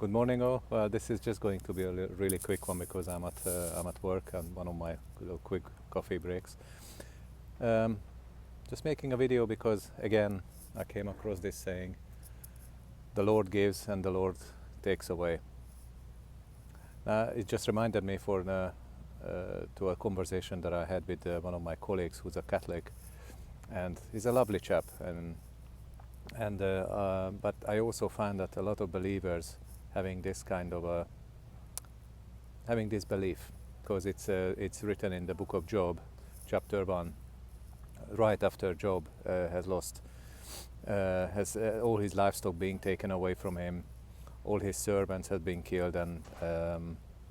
Good morning, all. This is just going to be a really quick one because I'm at work and one of my little quick coffee breaks. Just making a video because again I came across this saying, "The Lord gives and the Lord takes away." It just reminded me to a conversation that I had with one of my colleagues who's a Catholic, and he's a lovely chap, but I also find that a lot of believers having this kind of having this belief, because it's written in the book of Job, chapter 1, right after Job has lost all his livestock being taken away from him, all his servants had been killed, and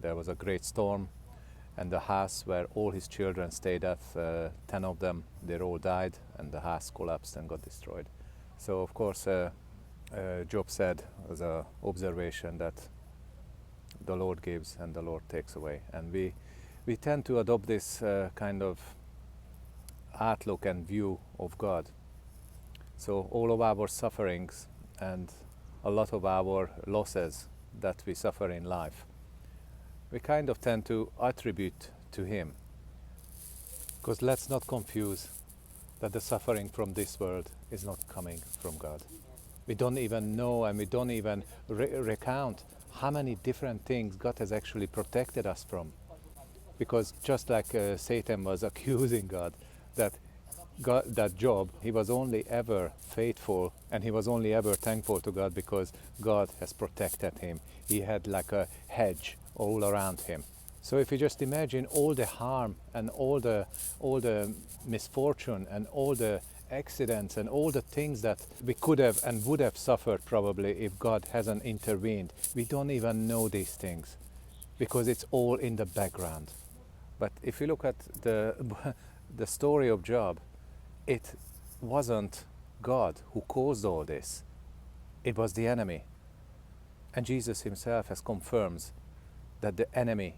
there was a great storm, and the house where all his children stayed at, 10 of them, they all died, and the house collapsed and got destroyed. So of course Job said as an observation that the Lord gives and the Lord takes away, and we tend to adopt this kind of outlook and view of God. So all of our sufferings and a lot of our losses that we suffer in life, we kind of tend to attribute to Him, because let's not confuse that the suffering from this world is not coming from God. We don't even know, and we don't even recount how many different things God has actually protected us from. Because just like Satan was accusing God, that Job, he was only ever faithful and he was only ever thankful to God because God has protected him. He had like a hedge all around him. So if you just imagine all the harm and all the misfortune and all the accidents and all the things that we could have and would have suffered probably if God hasn't intervened. We don't even know these things because it's all in the background. But if you look at the story of Job, it wasn't God who caused all this. It was the enemy. And Jesus himself has confirmed that the enemy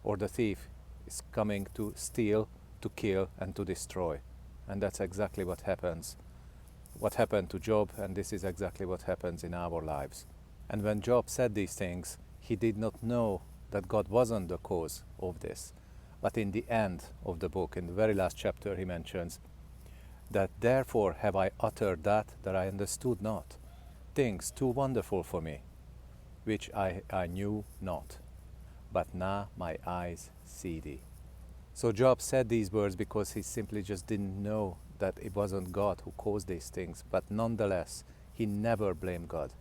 or the thief is coming to steal, to kill and to destroy. And that's exactly what happens. What happened to Job, and this is exactly what happens in our lives. And when Job said these things, he did not know that God wasn't the cause of this. But in the end of the book, in the very last chapter, he mentions that therefore have I uttered that I understood not, things too wonderful for me, which I knew not. But now my eyes see thee. So Job said these words because he simply just didn't know that it wasn't God who caused these things. But nonetheless, he never blamed God.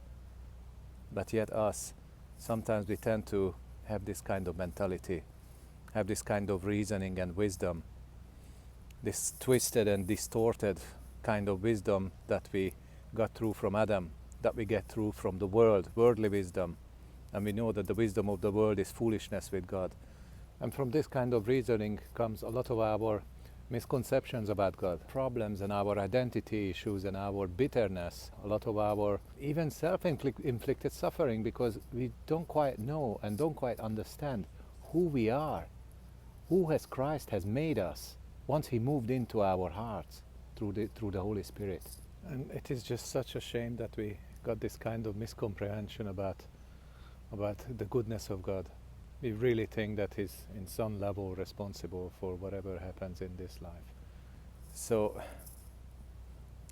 But yet us, sometimes we tend to have this kind of mentality, have this kind of reasoning and wisdom, this twisted and distorted kind of wisdom that we got through from Adam, that we get through from the world, worldly wisdom. And we know that the wisdom of the world is foolishness with God. And from this kind of reasoning comes a lot of our misconceptions about God, problems and our identity issues and our bitterness, a lot of our even self-inflicted suffering, because we don't quite know and don't quite understand who we are, who Christ has made us once He moved into our hearts through the Holy Spirit. And it is just such a shame that we got this kind of miscomprehension about the goodness of God. We really think that He's in some level responsible for whatever happens in this life. So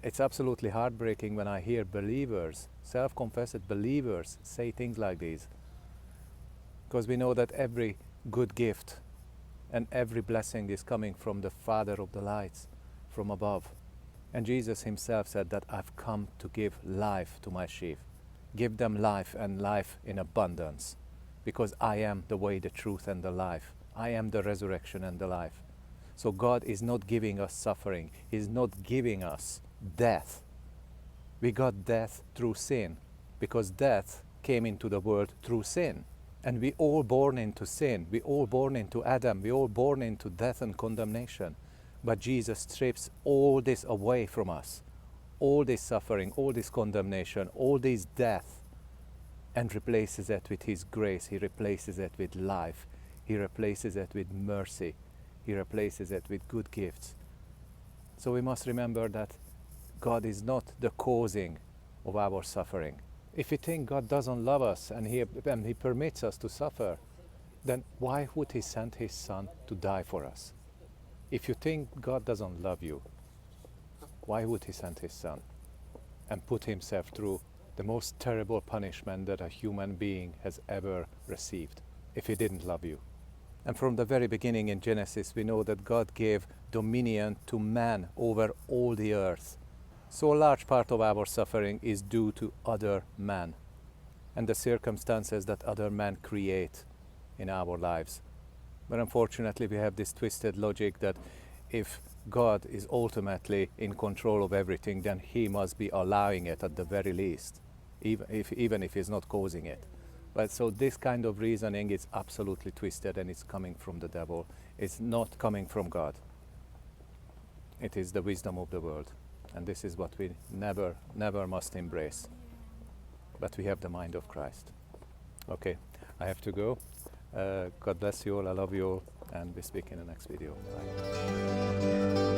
it's absolutely heartbreaking when I hear believers, self-confessed believers, say things like these. Because we know that every good gift and every blessing is coming from the Father of the lights, from above. And Jesus himself said that I've come to give life to my sheep. Give them life, and life in abundance. Because I am the way, the truth and the life. I am the resurrection and the life. So God is not giving us suffering. He's not giving us death. We got death through sin, because death came into the world through sin. And we all born into sin. We all born into Adam. We all born into death and condemnation. But Jesus strips all this away from us. All this suffering, all this condemnation, all this death, and replaces it with His grace. He replaces it with life. He replaces it with mercy. He replaces it with good gifts. So we must remember that God is not the causing of our suffering. If we think God doesn't love us and He permits us to suffer, then why would He send His Son to die for us? If you think God doesn't love you, why would He send His Son and put Himself through the most terrible punishment that a human being has ever received if He didn't love you? And from the very beginning in Genesis, we know that God gave dominion to man over all the earth. So a large part of our suffering is due to other men and the circumstances that other men create in our lives. But unfortunately, we have this twisted logic that if God is ultimately in control of everything, then He must be allowing it at the very least, even if He's not causing it. But so this kind of reasoning is absolutely twisted, and it's coming from the devil. It's not coming from God. It is the wisdom of the world. And this is what we never must embrace. But we have the mind of Christ. Okay, I have to go. God bless you all, I love you all, and we speak in the next video. Bye.